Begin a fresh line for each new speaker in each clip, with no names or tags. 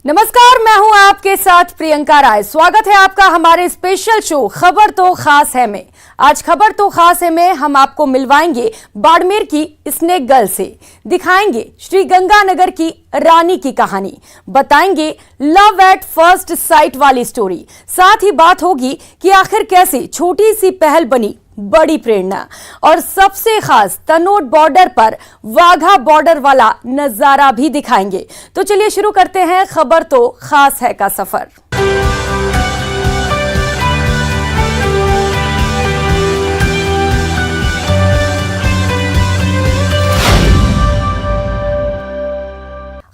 नमस्कार, मैं हूं आपके साथ प्रियंका राय। स्वागत है आपका हमारे स्पेशल शो खबर तो खास है में। आज खबर तो खास है में हम आपको मिलवाएंगे बाड़मेर की स्नेक गर्ल से, दिखाएंगे श्री गंगानगर की रानी की कहानी, बताएंगे लव एट फर्स्ट साइट वाली स्टोरी। साथ ही बात होगी कि आखिर कैसे छोटी सी पहल बनी बड़ी प्रेरणा, और सबसे खास तनोट बॉर्डर पर वाघा बॉर्डर वाला नजारा भी दिखाएंगे। तो चलिए शुरू करते हैं खबर तो खास है का सफर।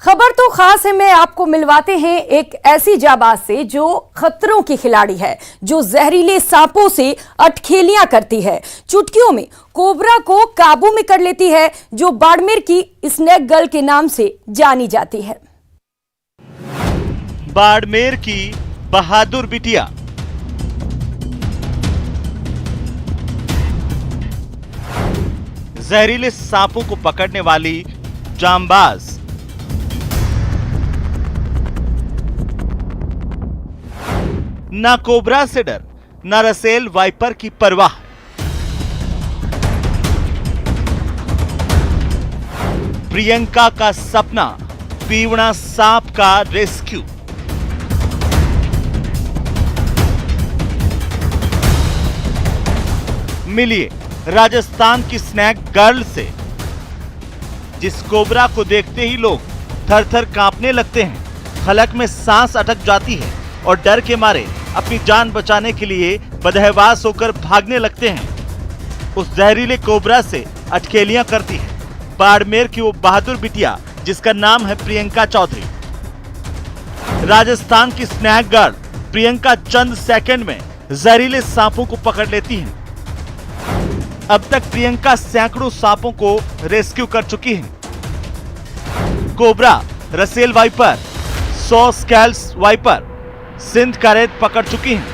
खबर तो खास है में आपको मिलवाते हैं एक ऐसी जाबाज से जो खतरों की खिलाड़ी है, जो जहरीले सांपों से अटखेलियां करती है, चुटकियों में कोबरा को काबू में कर लेती है, जो बाड़मेर की स्नेक गर्ल के नाम से जानी जाती है।
बाड़मेर की बहादुर बिटिया जहरीले सांपों को पकड़ने वाली जांबाज, ना कोबरा से डर, ना रसेल वाइपर की परवाह। प्रियंका का सपना, पीवड़ा सांप का रेस्क्यू। मिलिए राजस्थान की स्नेक गर्ल से, जिस कोबरा को देखते ही लोग थर थर कांपने लगते हैं, हलक में सांस अटक जाती है और डर के मारे अपनी जान बचाने के लिए बदहवास होकर भागने लगते हैं। उस जहरीले कोबरा से अटखेलियां करती है बाड़मेर की वो बहादुर बिटिया, जिसका नाम है प्रियंका चौधरी। राजस्थान की स्नेक गर्ल प्रियंका चंद सेकंड में जहरीले सांपों को पकड़ लेती है। अब तक प्रियंका सैकड़ों सांपों को रेस्क्यू कर चुकी है। Cobra, Russell viper, 100 scales viper, Sindh का रेत पकड़ चुकी हैं।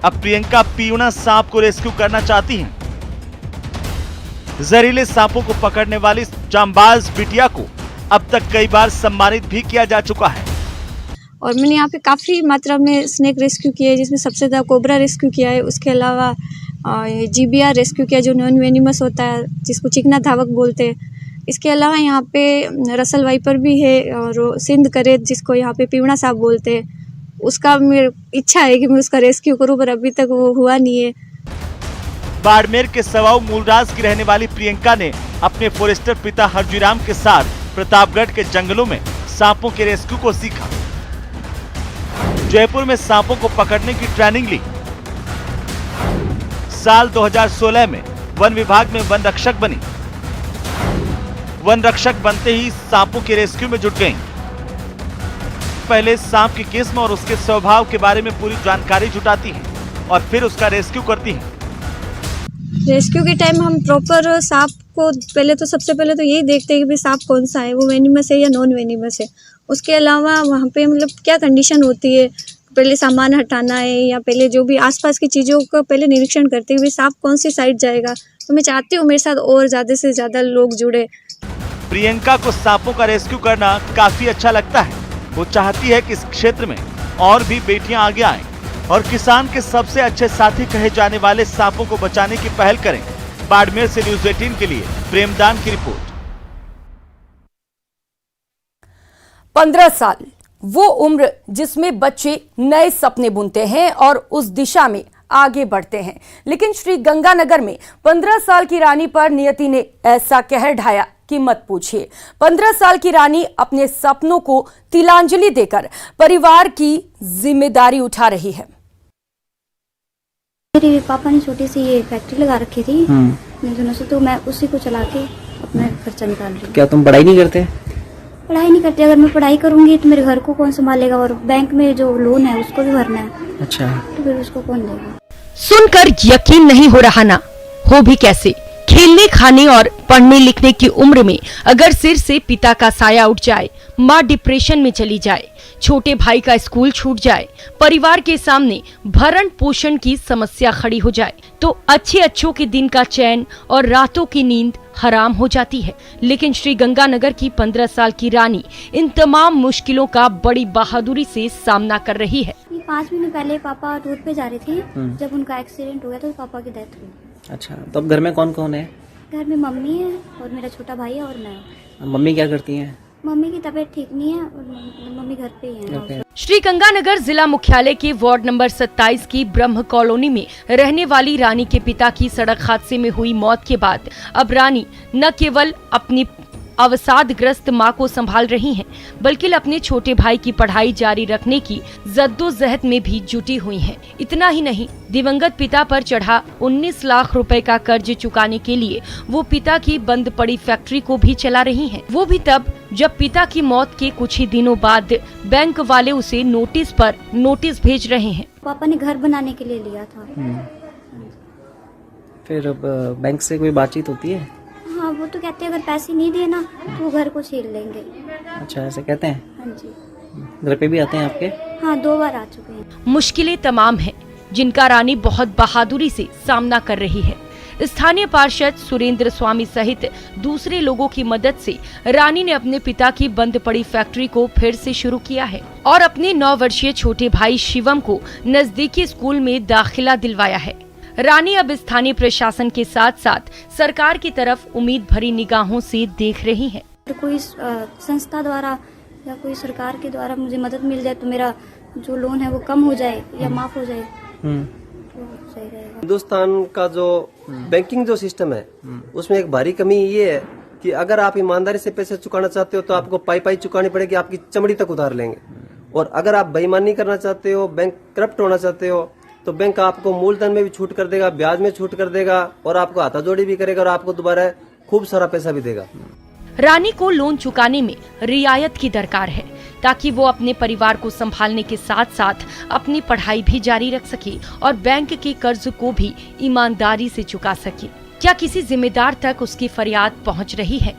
अब प्रियंका पीवड़ा सांप को रेस्क्यू करना चाहती हैं। जहरीले सांपों को पकड़ने वाली जांबाज बिटिया को अब तक कई बार सम्मानित भी किया जा चुका है।
और मैंने यहाँ पे काफ़ी मात्रा में स्नेक रेस्क्यू किया है, जिसमें सबसे ज़्यादा कोबरा रेस्क्यू किया है। उसके अलावा जीबीआर रेस्क्यू किया, जो नॉन वेनिमस होता है, जिसको चिकना धावक बोलते हैं। इसके अलावा यहाँ पे रसल वाइपर भी है, और सिंध करेत, जिसको यहाँ पे पीवड़ा सांप बोलते हैं। उसका मेरी इच्छा है कि मैं उसका रेस्क्यू करूँ, पर अभी तक वो हुआ नहीं है।
बाड़मेर के सवाऊ मूलराज की रहने वाली प्रियंका ने अपने फॉरेस्टर पिता हरजीराम के साथ प्रतापगढ़ के जंगलों में सांपों के रेस्क्यू को सीखा। जयपुर में सांपों को पकड़ने की ट्रेनिंग ली। साल 2016 में वन विभाग में वन रक्षक बनी। वन रक्षक बनते ही सांपों के रेस्क्यू में जुट गईं। पहले सांप की किस्म और उसके स्वभाव के बारे में पूरी जानकारी जुटाती हैं और फिर उसका रेस्क्यू करती हैं।
रेस्क्यू के टाइम हम प्रॉपर सांप को सबसे पहले तो यही देखते हैं कि भाई सांप कौन सा है, वो वेनिमस है या नॉन वेनिमस है। उसके अलावा वहाँ पे मतलब क्या कंडीशन होती है, पहले सामान हटाना है या पहले जो भी आसपास की चीज़ों का पहले निरीक्षण करते हुए सांप कौन सी साइड जाएगा। तो मैं चाहती हूँ मेरे साथ और ज़्यादा से ज़्यादा लोग जुड़े।
प्रियंका को सांपों का रेस्क्यू करना काफी अच्छा लगता है। वो चाहती है कि इस क्षेत्र में और भी बेटियां आगे आएं और किसान के सबसे अच्छे साथी कहे जाने वाले सांपों को बचाने की पहल करें। बाड़मेर से न्यूज़ 18 के लिए प्रेमदान की रिपोर्ट।
15 साल, वो उम्र जिसमें बच्चे नए सपने बुनते हैं और उस दिशा में आगे बढ़ते हैं। लेकिन श्री गंगानगर में 15 साल की रानी पर नियति ने ऐसा कहर ढाया कि मत पूछिए। 15 साल की रानी अपने सपनों को तिलांजलि देकर परिवार की जिम्मेदारी उठा रही है।
मेरे पापा ने छोटी सी ये फैक्ट्री लगा रखी थी दिनों से, तो मैं उसी को चला के अपना खर्चा निकाल रही हूँ।
क्या तुम पढ़ाई नहीं करते?
पढ़ाई नहीं करती। अगर मैं पढ़ाई करूंगी तो मेरे घर को कौन संभालेगा, और बैंक में जो लोन है उसको भी भरना है।
अच्छा,
तो फिर उसको कौन देगा।
सुनकर यकीन नहीं हो रहा ना, हो भी कैसे।
खेलने खाने और पढ़ने लिखने की उम्र में अगर सिर से पिता का साया उठ जाए, माँ डिप्रेशन में चली जाए, छोटे भाई का स्कूल छूट जाए, परिवार के सामने भरण पोषण की समस्या खड़ी हो जाए, तो अच्छों के दिन का चैन और रातों की नींद हराम हो जाती है। लेकिन श्री गंगानगर की 15 साल की रानी इन तमाम मुश्किलों का बड़ी बहादुरी से सामना कर रही है।
5 महीने पहले पापा टूर पे जा रहे थे, जब उनका एक्सीडेंट हो गया तो पापा की डेथ हुई।
अच्छा, तो अब घर में कौन कौन है?
घर में मम्मी है और मेरा छोटा भाई है और मैं।
मम्मी क्या करती हैं?
मम्मी की तबीयत ठीक नहीं है और मम्मी घर पे ही है।
ओके।
श्री गंगानगर जिला मुख्यालय के वार्ड नंबर 27 की ब्रह्म कॉलोनी में रहने वाली रानी के पिता की सड़क हादसे में हुई मौत के बाद अब रानी न केवल अपनी अवसादग्रस्त मां को संभाल रही हैं, बल्कि अपने छोटे भाई की पढ़ाई जारी रखने की जद्दोजहद में भी जुटी हुई हैं। इतना ही नहीं, दिवंगत पिता पर चढ़ा 19 लाख रुपए का कर्ज चुकाने के लिए वो पिता की बंद पड़ी फैक्ट्री को भी चला रही हैं। वो भी तब जब पिता की मौत के कुछ ही दिनों बाद बैंक वाले उसे नोटिस पर नोटिस भेज रहे हैं।
पापा ने घर बनाने के लिए लिया था।
फिर अब बैंक से कोई बातचीत होती है?
हाँ, वो तो कहते हैं अगर पैसे नहीं दिए ना तो घर को छीन लेंगे।
अच्छा, ऐसे कहते हैं?
हाँ जी।
घर पे भी आते हैं आपके?
हाँ, 2 बार आ चुके हैं।
मुश्किलें तमाम हैं, जिनका रानी बहुत बहादुरी से सामना कर रही है। स्थानीय पार्षद सुरेंद्र स्वामी सहित दूसरे लोगों की मदद से रानी ने अपने पिता की बंद पड़ी फैक्ट्री को फिर से शुरू किया है और अपने 9 वर्षीय छोटे भाई शिवम को नजदीकी स्कूल में दाखिला दिलवाया है। रानी अब स्थानीय प्रशासन के साथ साथ सरकार की तरफ उम्मीद भरी निगाहों से देख रही है।
तो कोई संस्था द्वारा या कोई सरकार के द्वारा मुझे मदद मिल जाए तो मेरा जो लोन है वो कम हो जाए या माफ हो जाए तो सही रहेगा।
हिंदुस्तान का जो बैंकिंग जो सिस्टम है उसमें एक भारी कमी ये है कि अगर आप ईमानदारी से पैसे चुकाना चाहते हो तो आपको पाई चुकानी पड़ेगी, आपकी चमड़ी तक उतार लेंगे। और अगर आप बेईमानी करना चाहते हो, बैंक करप्ट होना चाहते हो, तो बैंक आपको मूलधन में भी छूट कर देगा, ब्याज में छूट कर देगा और आपको हाथाजोड़ी भी करेगा और आपको दोबारा खूब सारा पैसा भी देगा।
रानी को लोन चुकाने में रियायत की दरकार है ताकि वो अपने परिवार को संभालने के साथ साथ अपनी पढ़ाई भी जारी रख सके और बैंक के कर्ज को भी ईमानदारी से चुका सके। क्या किसी जिम्मेदार तक उसकी फरियाद पहुंच रही है?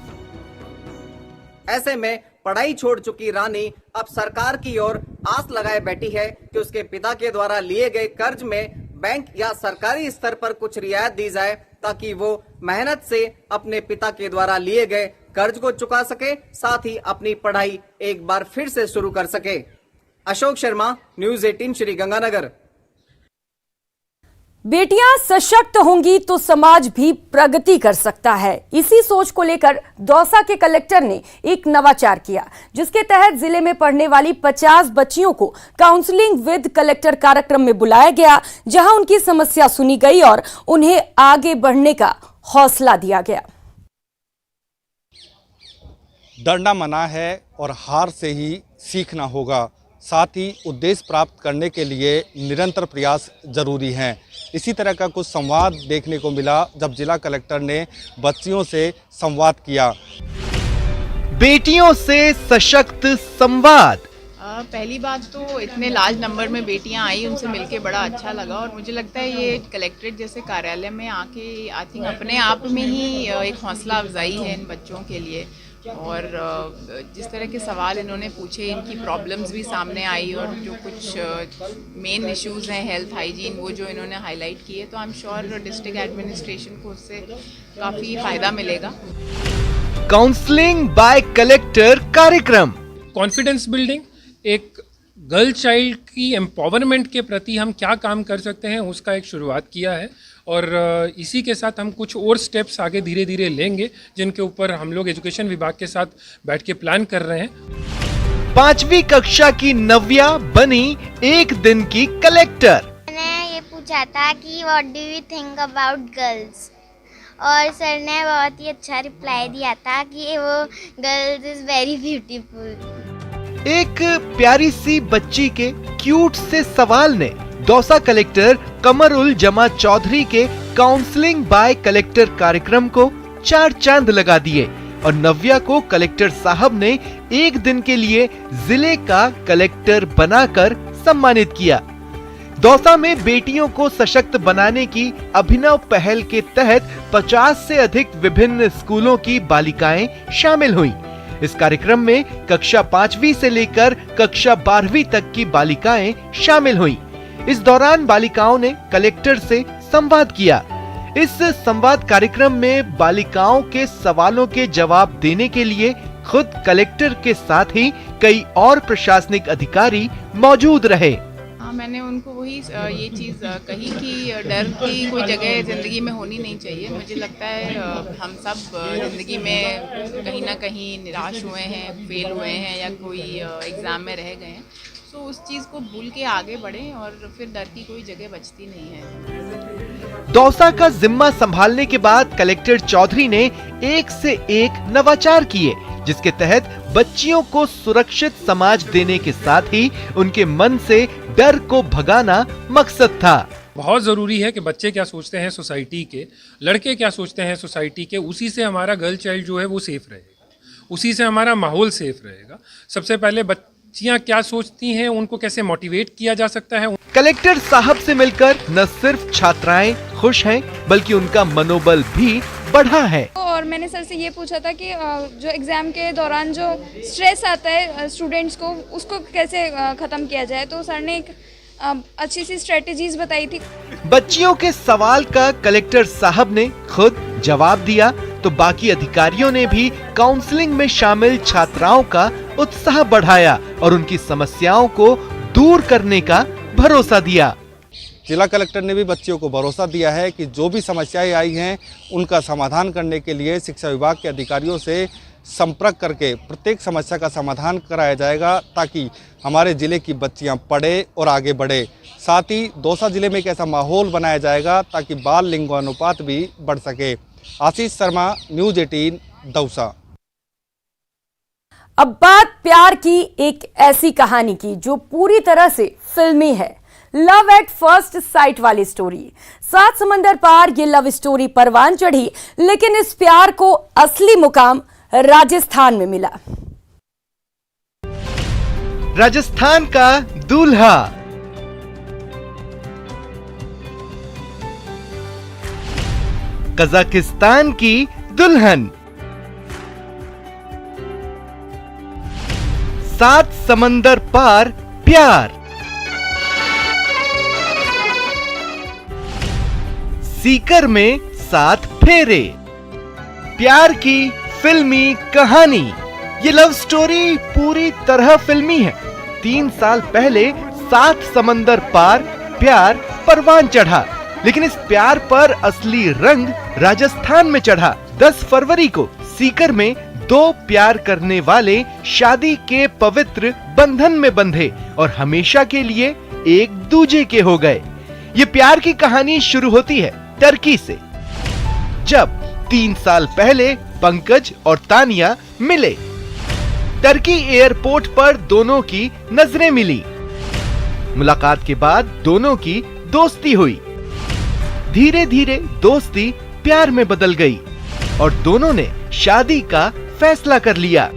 ऐसे में पढ़ाई छोड़ चुकी रानी अब सरकार की ओर आस लगाए बैठी है कि उसके पिता के द्वारा लिए गए कर्ज में बैंक या सरकारी स्तर पर कुछ रियायत दी जाए ताकि वो मेहनत से अपने पिता के द्वारा लिए गए कर्ज को चुका सके, साथ ही अपनी पढ़ाई एक बार फिर से शुरू कर सके। अशोक शर्मा, न्यूज़ 18 श्री गंगानगर।
बेटियां सशक्त होंगी तो समाज भी प्रगति कर सकता है। इसी सोच को लेकर दौसा के कलेक्टर ने एक नवाचार किया, जिसके तहत जिले में पढ़ने वाली 50 बच्चियों को काउंसलिंग विद कलेक्टर कार्यक्रम में बुलाया गया, जहां उनकी समस्या सुनी गई और उन्हें आगे बढ़ने का हौसला दिया गया।
डरना मना है और हार से ही सीखना होगा। साथ ही उद्देश्य प्राप्त करने के लिए निरंतर प्रयास जरूरी हैं। इसी तरह का कुछ संवाद देखने को मिला जब जिला कलेक्टर ने बच्चियों से संवाद किया।
बेटियों से सशक्त संवाद।
पहली बात तो इतने लार्ज नंबर में बेटियां आई, उनसे मिलके बड़ा अच्छा लगा और मुझे लगता है ये कलेक्ट्रेट जैसे कार्यालय में आके आई थिंक अपने आप में ही एक हौसला अफजाई है इन बच्चों के लिए। और जिस तरह के सवाल इन्होंने पूछे, इनकी प्रॉब्लम्स भी सामने आई और जो कुछ मेन इश्यूज हैं हेल्थ हाइजीन वो जो इन्होंने हाईलाइट किए, तो I am sure district administration को उससे काफ़ी फ़ायदा मिलेगा।
काउंसलिंग बाय कलेक्टर कार्यक्रम।
कॉन्फिडेंस बिल्डिंग, एक गर्ल चाइल्ड की एम्पावरमेंट के प्रति हम क्या काम कर सकते हैं उसका एक शुरुआत किया है और इसी के साथ हम कुछ और स्टेप्स आगे धीरे धीरे लेंगे जिनके ऊपर हम लोग एजुकेशन विभाग के साथ बैठ के प्लान कर रहे हैं।
5वीं कक्षा की नव्या बनी एक दिन की कलेक्टर।
मैंने ये पूछा था कि what do you think about girls, और सर ने बहुत ही अच्छा रिप्लाई दिया था कि वो गर्ल्स इज वेरी ब्यूटीफुल।
एक प्यारी सी बच्ची के क्यूट से सवाल ने दौसा कलेक्टर कमरुल जमा चौधरी के काउंसलिंग बाय कलेक्टर कार्यक्रम को 4 चांद लगा दिए और नव्या को कलेक्टर साहब ने एक दिन के लिए जिले का कलेक्टर बनाकर सम्मानित किया।
दौसा में बेटियों को सशक्त बनाने की अभिनव पहल के तहत 50 से अधिक विभिन्न स्कूलों की बालिकाएं शामिल हुईं। इस कार्यक्रम में कक्षा 5वीं से लेकर कक्षा 12वीं तक की बालिकाएं शामिल हुईं। इस दौरान बालिकाओं ने कलेक्टर से संवाद किया। इस संवाद कार्यक्रम में बालिकाओं के सवालों के जवाब देने के लिए खुद कलेक्टर के साथ ही कई और प्रशासनिक अधिकारी मौजूद रहे।
मैंने उनको वही ये चीज़ कही कि डर की कोई जगह ज़िंदगी में होनी नहीं चाहिए। मुझे लगता है हम सब ज़िंदगी में कहीं ना कहीं निराश हुए हैं, फेल हुए हैं या कोई एग्ज़ाम में रह गए हैं। तो उस चीज़ को भूल के आगे बढ़ें और फिर डर की कोई जगह बचती नहीं है।
दौसा का जिम्मा संभालने के बाद कलेक्टर चौधरी ने एक से एक नवाचार किए, जिसके तहत बच्चियों को सुरक्षित समाज देने के साथ ही उनके मन से डर को भगाना मकसद था।
बहुत ज़रूरी है कि बच्चे क्या सोचते हैं सोसाइटी के, लड़के क्या सोचते हैं सोसाइटी के, उसी से हमारा गर्ल चाइल्ड जो है वो सेफ रहेगा, उसी से हमारा माहौल सेफ रहेगा। सबसे पहले बच्चियाँ क्या सोचती हैं, उनको कैसे मोटिवेट किया जा सकता है।
कलेक्टर साहब से मिलकर न सिर्फ छात्राएं खुश हैं, बल्कि उनका मनोबल भी बढ़ा है।
और मैंने सर से ये पूछा था कि जो एग्ज़ाम के दौरान जो स्ट्रेस आता है स्टूडेंट्स को, उसको कैसे ख़त्म किया जाए। तो सर ने एक अच्छी सी स्ट्रेटेजीज बताई थी।
बच्चियों के सवाल का कलेक्टर साहब ने खुद जवाब दिया, तो बाकी अधिकारियों ने भी काउंसलिंग में शामिल छात्राओं का उत्साह बढ़ाया और उनकी समस्याओं को दूर करने का भरोसा दिया।
जिला कलेक्टर ने भी बच्चियों को भरोसा दिया है कि जो भी समस्याएं आई हैं उनका समाधान करने के लिए शिक्षा विभाग के अधिकारियों से संपर्क करके प्रत्येक समस्या का समाधान कराया जाएगा, ताकि हमारे ज़िले की बच्चियां पढ़े और आगे बढ़े। साथ ही दौसा ज़िले में एक ऐसा माहौल बनाया जाएगा ताकि बाल लिंगानुपात भी बढ़ सके। आशीष शर्मा, न्यूज़ 18, दौसा।
अब बात प्यार की एक ऐसी कहानी की जो पूरी तरह से फिल्मी है। लव एट फर्स्ट साइट वाली स्टोरी। 7 समंदर पार ये लव स्टोरी परवान चढ़ी, लेकिन इस प्यार को असली मुकाम राजस्थान में मिला।
राजस्थान का दूल्हा, कजाकिस्तान की दुल्हन, 7 समंदर पार प्यार, सीकर में 7 फेरे, प्यार की फिल्मी कहानी। ये लव स्टोरी पूरी तरह फिल्मी है। 3 साल पहले 7 समंदर पार प्यार परवान चढ़ा, लेकिन इस प्यार पर असली रंग राजस्थान में चढ़ा। 10 फरवरी को सीकर में 2 प्यार करने वाले शादी के पवित्र बंधन में बंधे और हमेशा के लिए एक दूजे के हो गए। ये प्यार की कहानी शुरू होती है टर्की से, जब 3 साल पहले पंकज और तानिया मिले। टर्की एयरपोर्ट पर दोनों की नजरें मिली। मुलाकात के बाद दोनों की दोस्ती हुई। धीरे धीरे दोस्ती प्यार में बदल गई और दोनों ने शादी का फैसला कर लिया।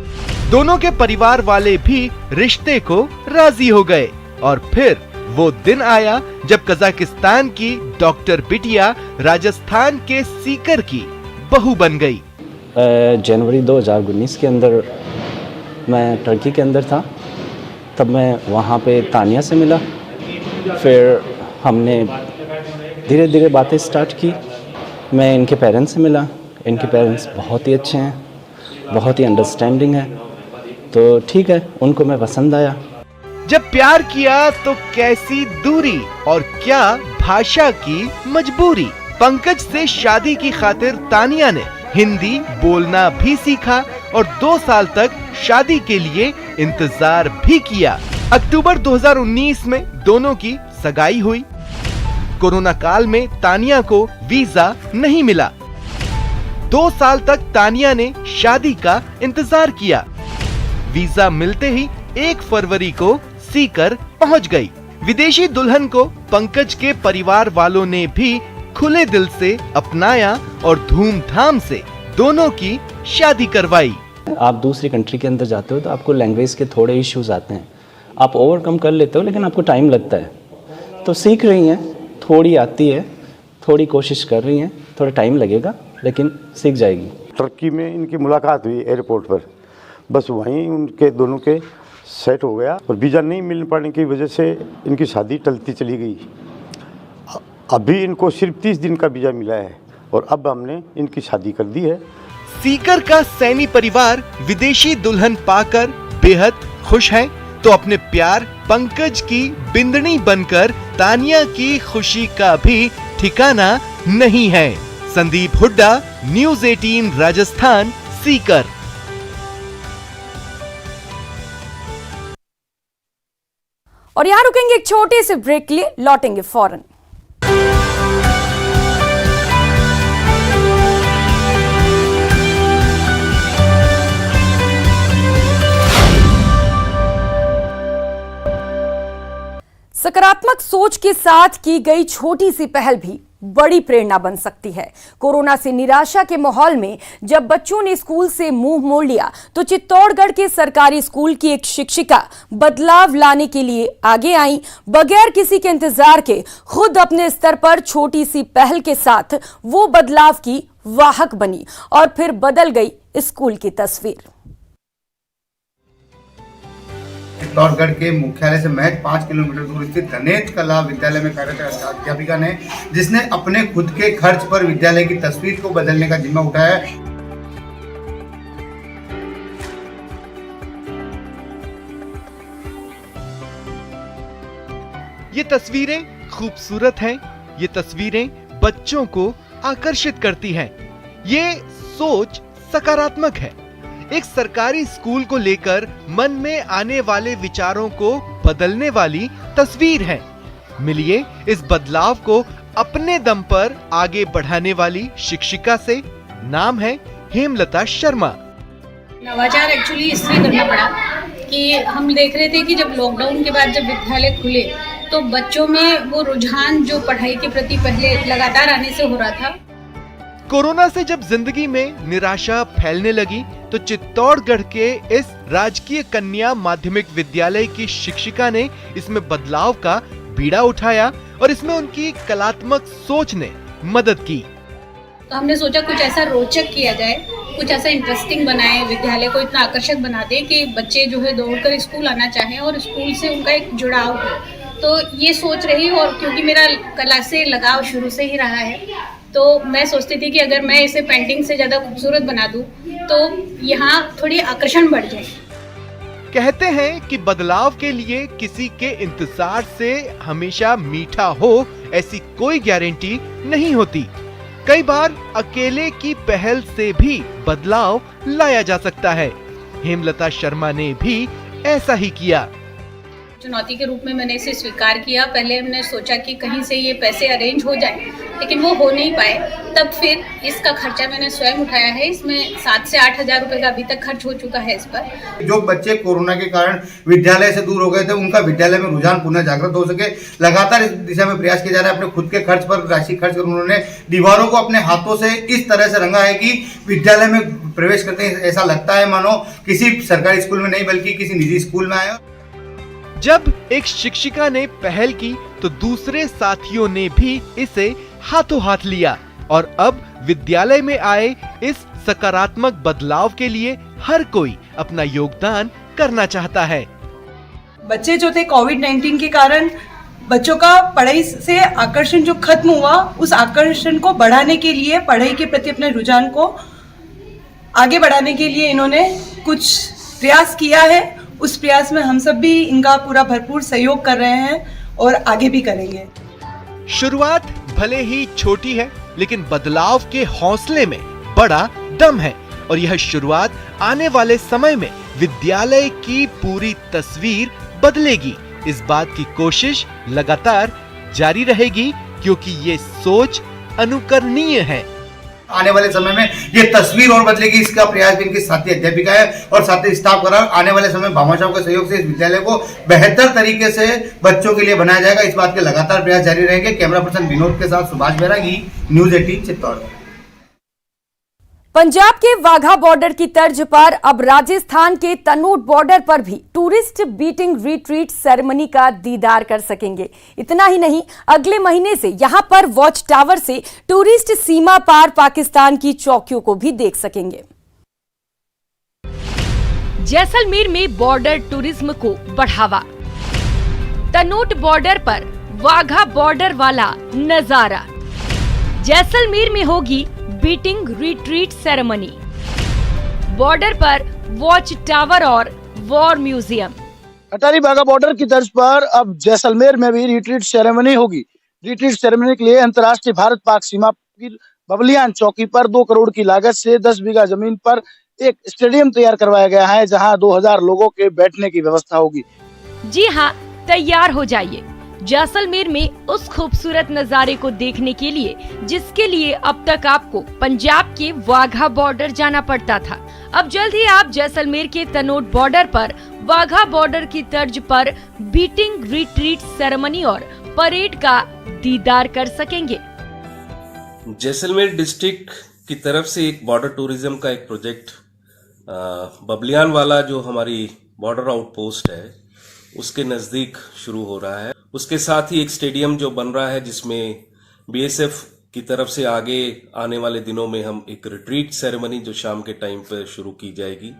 दोनों के परिवार वाले भी रिश्ते को राजी हो गए और फिर वो दिन आया जब कजाकिस्तान की डॉक्टर बिटिया राजस्थान के सीकर की बहू बन गई।
जनवरी 2019 के अंदर मैं टर्की के अंदर था। तब मैं वहाँ पे तानिया से मिला। फिर हमने धीरे धीरे बातें स्टार्ट की। मैं इनके पेरेंट्स से मिला। इनके पेरेंट्स बहुत ही अच्छे हैं, बहुत ही अंडरस्टैंडिंग है, तो ठीक है, उनको मैं पसंद आया।
जब प्यार किया तो कैसी दूरी और क्या भाषा की मजबूरी। पंकज से शादी की खातिर तानिया ने हिंदी बोलना भी सीखा और 2 साल तक शादी के लिए इंतजार भी किया। अक्टूबर 2019 में दोनों की सगाई हुई। कोरोना काल में तानिया को वीजा नहीं मिला। 2 साल तक तानिया ने शादी का इंतजार किया। वीजा मिलते ही 1 फरवरी को सीकर पहुंच गई। विदेशी दुल्हन को पंकज के परिवार वालों ने भी खुले दिल से अपनाया और धूमधाम से दोनों की शादी करवाई।
आप दूसरी कंट्री के अंदर जाते हो तो आपको लैंग्वेज के थोड़े इश्यूज आते हैं, आप ओवरकम कर लेते हो, लेकिन आपको टाइम लगता है। तो सीख रही हैं, थोड़ी आती है, थोड़ी कोशिश कर रही हैं, थोड़ा टाइम लगेगा लेकिन सीख जाएगी।
टर्की में इनकी मुलाकात हुई एयरपोर्ट पर, बस वहीं उनके दोनों के सेट हो गया और वीज़ा नहीं मिल पाने की वजह से इनकी शादी टलती चली गई। अभी इनको सिर्फ 30 दिन का वीज़ा मिला है और अब हमने इनकी शादी कर दी है।
सीकर का सैनी परिवार विदेशी दुल्हन पाकर बेहद खुश है, तो अपने प्यार पंकज की बिंदनी बनकर तानिया की खुशी का भी ठिकाना नहीं है। संदीप हुड्डा, न्यूज़ 18 राजस्थान, सीकर।
और यहाँ रुकेंगे एक छोटे से ब्रेक के लिए, लौटेंगे फौरन। सकारात्मक सोच के साथ की गई छोटी सी पहल भी बड़ी प्रेरणा बन सकती है। कोरोना से निराशा के माहौल में जब बच्चों ने स्कूल से मुंह मोड़ लिया तो चित्तौड़गढ़ के सरकारी स्कूल की एक शिक्षिका बदलाव लाने के लिए आगे आई। बगैर किसी के इंतजार के खुद अपने स्तर पर छोटी सी पहल के साथ वो बदलाव की वाहक बनी और फिर बदल गई स्कूल की तस्वीर।
चित्तौड़गढ़ के मुख्यालय से महज 5 किलोमीटर दूर स्थित धनेत कला विद्यालय में कार्यरत अध्यापिका ने, जिसने अपने खुद के खर्च पर विद्यालय की तस्वीर को बदलने का जिम्मा उठाया है।
ये तस्वीरें खूबसूरत हैं, ये तस्वीरें बच्चों को आकर्षित करती हैं। ये सोच सकारात्मक है। एक सरकारी स्कूल को लेकर मन में आने वाले विचारों को बदलने वाली तस्वीर है। मिलिए इस बदलाव को अपने दम पर आगे बढ़ाने वाली शिक्षिका से। नाम है हेमलता शर्मा।
नवाचार एक्चुअली इसलिए करना पड़ा कि हम देख रहे थे कि जब लॉकडाउन के बाद जब विद्यालय खुले तो बच्चों में वो रुझान जो पढ़ाई के प्रति पहले लगातार आने से हो रहा था।
कोरोना से जब जिंदगी में निराशा फैलने लगी तो चित्तौड़गढ़ के इस राजकीय कन्या माध्यमिक विद्यालय की शिक्षिका ने इसमें बदलाव का बीड़ा उठाया और इसमें उनकी कलात्मक सोच ने मदद की।
तो हमने सोचा कुछ ऐसा रोचक किया जाए, कुछ ऐसा इंटरेस्टिंग बनाए, विद्यालय को इतना आकर्षक बना दे कि बच्चे जो है दौड़कर स्कूल आना चाहें और स्कूल से उनका एक जुड़ाव हो। तो ये सोच रही, और क्योंकि मेरा कला से लगाव शुरू से ही रहा है तो मैं सोचती थी कि अगर मैं इसे पेंटिंग से ज़्यादा खूबसूरत बना दूं तो यहाँ थोड़ी आकर्षण बढ़ जाए।
कहते हैं कि बदलाव के लिए किसी के इंतजार से हमेशा मीठा हो ऐसी कोई गारंटी नहीं होती। कई बार अकेले की पहल से भी बदलाव लाया जा सकता है। हेमलता शर्मा ने भी ऐसा ही किया।
चुनौती के रूप में मैंने इसे स्वीकार किया। पहले हमने सोचा कि कहीं से ये पैसे अरेंज हो जाए, लेकिन वो हो नहीं पाए। तब फिर इसका खर्चा मैंने स्वयं उठाया है। इसमें 7 से 8 हजार रुपए का अभी तक खर्च हो चुका है इस पर।
जो बच्चे कोरोना के कारण विद्यालय से दूर हो गए थे, उनका विद्यालय में रुझान पुनः जागृत हो सके, लगातार इस दिशा में प्रयास किया जा रहा है। अपने खुद के खर्च पर राशि खर्च कर उन्होंने दीवारों को अपने हाथों से इस तरह से रंगा है कि विद्यालय में प्रवेश करते ही ऐसा लगता है मानो किसी सरकारी स्कूल में नहीं बल्कि किसी निजी स्कूल में आए।
जब एक शिक्षिका ने पहल की तो दूसरे साथियों ने भी इसे हाथों हाथ लिया और अब विद्यालय में आए इस सकारात्मक बदलाव के लिए हर कोई अपना योगदान करना चाहता है।
बच्चे जो थे कोविड-19 के कारण बच्चों का पढ़ाई से आकर्षण जो खत्म हुआ, उस आकर्षण को बढ़ाने के लिए, पढ़ाई के प्रति अपने रुझान को आगे बढ़ाने के लिए इन्होंने कुछ प्रयास किया है। उस प्रयास में हम सब भी इनका पूरा भरपूर सहयोग कर रहे हैं और आगे भी करेंगे।
शुरुआत भले ही छोटी है लेकिन बदलाव के हौसले में बड़ा दम है और यह शुरुआत आने वाले समय में विद्यालय की पूरी तस्वीर बदलेगी। इस बात की कोशिश लगातार जारी रहेगी क्योंकि ये सोच अनुकरणीय है।
आने वाले समय में ये तस्वीर और बदलेगी, इसका प्रयास भी इनकी साथी अध्यापिका है और साथी स्टाफ कर रहा है। आने वाले समय भामाशाह के सहयोग से इस विद्यालय को बेहतर तरीके से बच्चों के लिए बनाया जाएगा। इस बात के लगातार प्रयास जारी रहेंगे। कैमरा पर्सन विनोद के साथ सुभाष बैरागी, न्यूज़ 18 चित्तौड़गढ़।
पंजाब के वाघा बॉर्डर की तर्ज पर अब राजस्थान के तनोट बॉर्डर पर भी टूरिस्ट बीटिंग रिट्रीट सेरेमनी का दीदार कर सकेंगे। इतना ही नहीं, अगले महीने से यहां पर वॉच टावर से टूरिस्ट सीमा पार पाकिस्तान की चौकियों को भी देख सकेंगे। जैसलमेर में बॉर्डर टूरिज्म को बढ़ावा, तनोट बॉर्डर पर वाघा बॉर्डर वाला नजारा। जैसलमेर में होगी बीटिंग रिट्रीट सेरेमनी, बॉर्डर पर वॉच टावर और war museum.
Attari Wagah border की तर्ज पर अब जैसलमेर में भी रिट्रीट सेरेमनी होगी। रिट्रीट सेरेमनी के लिए अंतर्राष्ट्रीय भारत पाक सीमा की बबलियान चौकी पर 2 करोड़ की लागत से 10 बीघा जमीन पर एक स्टेडियम तैयार करवाया गया है, जहां 2000 लोगों के बैठने की व्यवस्था होगी।
जी हाँ, तैयार हो जाइए जैसलमेर में उस खूबसूरत नजारे को देखने के लिए जिसके लिए अब तक आपको पंजाब के वाघा बॉर्डर जाना पड़ता था। अब जल्द ही आप जैसलमेर के तनोट बॉर्डर पर वाघा बॉर्डर की तर्ज पर बीटिंग रिट्रीट सेरेमनी और परेड का दीदार कर सकेंगे।
जैसलमेर डिस्ट्रिक्ट की तरफ से एक बॉर्डर टूरिज्म का एक प्रोजेक्ट बबलियान वाला जो हमारी बॉर्डर आउटपोस्ट है उसके नजदीक शुरू हो रहा है। उसके साथ ही एक स्टेडियम जो बन रहा है जिसमें बीएसएफ की तरफ से आगे आने वाले दिनों में हम एक रिट्रीट सेरेमनी जो शाम के टाइम पर शुरू की जाएगी।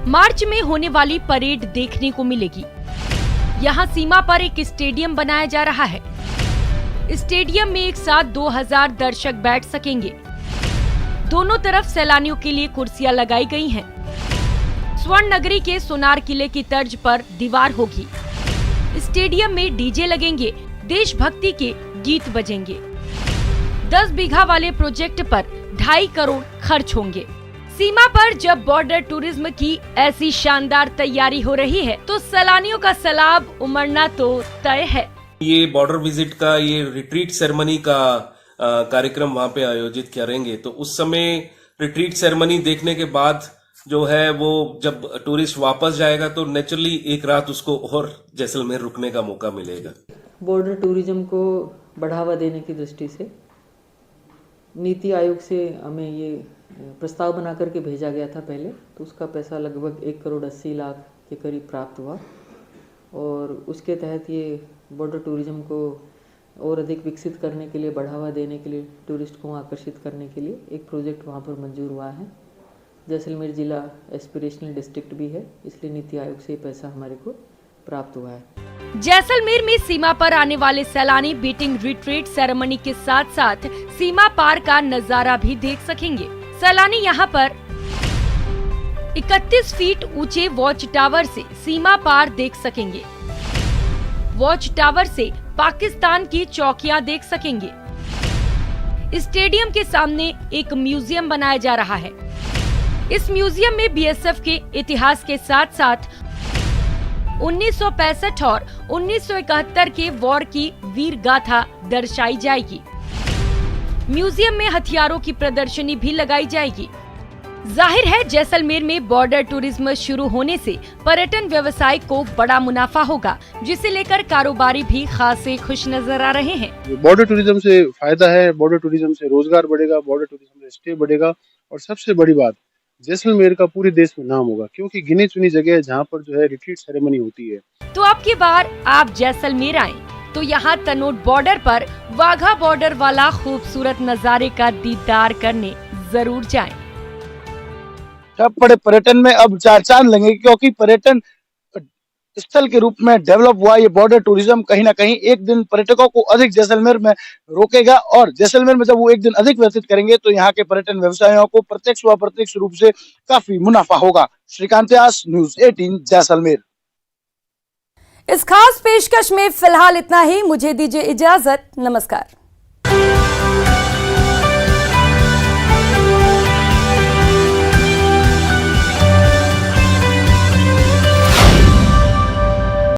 मार्च में होने वाली परेड देखने को मिलेगी। यहाँ सीमा पर एक स्टेडियम बनाया जा रहा है। स्टेडियम में एक साथ 2000 दर्शक बैठ सकेंगे। दोनों तरफ सैलानियों के लिए कुर्सियां लगाई गई हैं। स्वर्ण नगरी के सोनार किले की तर्ज पर दीवार होगी। स्टेडियम में डीजे लगेंगे, देशभक्ति के गीत बजेंगे। 10 बीघा वाले प्रोजेक्ट पर 2.5 करोड़ खर्च होंगे। सीमा पर जब बॉर्डर टूरिज्म की ऐसी शानदार तैयारी हो रही है तो सैलानियों का सैलाब उमड़ना तो तय है।
ये बॉर्डर विजिट का ये रिट्रीट सेरेमनी का कार्यक्रम वहाँ पे आयोजित करेंगे, तो उस समय रिट्रीट सेरेमनी देखने के बाद जो है वो जब टूरिस्ट वापस जाएगा तो नेचुरली एक रात उसको और जैसलमेर रुकने का मौका मिलेगा।
बॉर्डर टूरिज्म को बढ़ावा देने की दृष्टि से नीति आयोग से हमें ये प्रस्ताव बना करके भेजा गया था पहले, तो उसका पैसा लगभग 1 करोड़ 80 लाख के करीब प्राप्त हुआ और उसके तहत ये बॉर्डर टूरिज्म को और अधिक विकसित करने के लिए, बढ़ावा देने के लिए, टूरिस्ट को आकर्षित करने के लिए एक प्रोजेक्ट वहाँ पर मंजूर हुआ है। जैसलमेर जिला एस्पिरेशनल डिस्ट्रिक्ट भी है, इसलिए नीति आयोग से पैसा हमारे को प्राप्त हुआ है।
जैसलमेर में सीमा पर आने वाले सैलानी बीटिंग रिट्रीट सेरेमनी के साथ साथ सीमा पार का नजारा भी देख सकेंगे। सैलानी यहाँ पर 31 फीट ऊंचे वॉच टावर से सीमा पार देख सकेंगे। वॉच टावर से पाकिस्तान की चौकियां देख सकेंगे। स्टेडियम के सामने एक म्यूजियम बनाया जा रहा है। इस म्यूजियम में बीएसएफ के इतिहास के साथ साथ 1965 और 1971 के वॉर की वीर गाथा दर्शाई जाएगी। म्यूजियम में हथियारों की प्रदर्शनी भी लगाई जाएगी। जाहिर है जैसलमेर में बॉर्डर टूरिज्म शुरू होने से पर्यटन व्यवसाय को बड़ा मुनाफा होगा, जिसे लेकर कारोबारी भी खासे खुश नजर आ रहे हैं।
बॉर्डर टूरिज्म से फायदा है, बॉर्डर टूरिज्म से रोजगार बढ़ेगा, बॉर्डर टूरिज्म से स्टे बढ़ेगा और सबसे बड़ी बात जैसलमेर का पूरे देश में नाम होगा, क्योंकि गिनी चुनी जगह है जहाँ पर जो है रिट्रीट सेरेमनी होती है।
तो अब की बार आप जैसलमेर आएं तो यहाँ तनोट बॉर्डर पर वाघा बॉर्डर वाला खूबसूरत नजारे का दीदार करने जरूर जाएं।
अब बड़े पर्यटन में अब 4 चांद लगेंगे, क्योंकि पर्यटन स्थल के रूप में डेवलप हुआ ये बॉर्डर टूरिज्म कहीं ना कहीं एक दिन पर्यटकों को अधिक जैसलमेर में रोकेगा और जैसलमेर में जब वो एक दिन अधिक व्यतीत करेंगे तो यहाँ के पर्यटन व्यवसायियों को प्रत्यक्ष व अप्रत्यक्ष रूप से काफी मुनाफा होगा। श्रीकांत व्यास, न्यूज़ 18 जैसलमेर।
इस खास पेशकश में फिलहाल इतना ही। मुझे दीजिए इजाजत। नमस्कार।